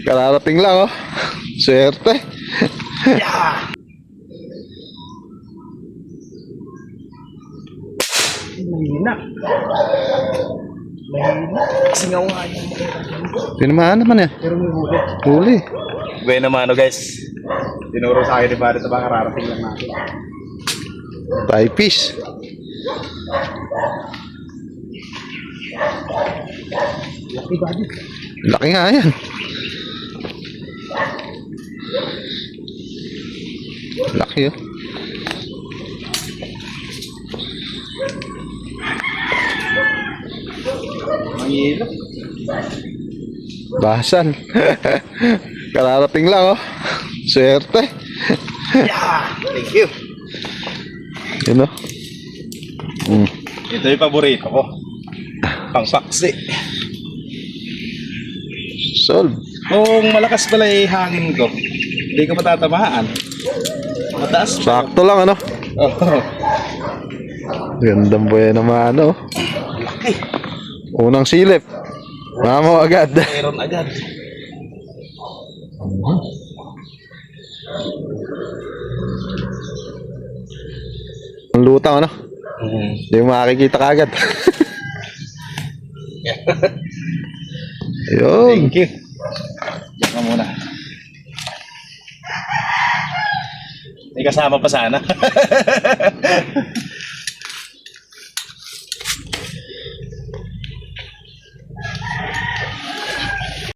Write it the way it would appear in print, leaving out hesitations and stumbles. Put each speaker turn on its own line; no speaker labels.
Kararating lang oh. Swerte.
Yeah. Mahina. Mahina. Singaw nga yung
Tinamaan naman yan.
pero may huli.
Huli.
Buena mano guys. Tinuro sa akin ni Barret na baka kararating lang natin.
Thai fish.
Laki body.
Laki nga yan. Laki oh.
Mahina.
Basan. Kararating lang oh. Swerte.
Yeah. Thank you.
Yun oh.
Ito yung paborito ko. Pang-paksi.
Solve.
Kung malakas pala yung hangin ko, hindi ko matatamaan. Mataas.
Sakto lang ano.
Oh.
Gandang buhay naman oh.
Laki.
Unang silip. Mamo agad.
Meron agad.
Ang lutang ano. Hindi mo makikita kagad. Ayun.
Thank you. Diyan ka muna. May kasama pa sana.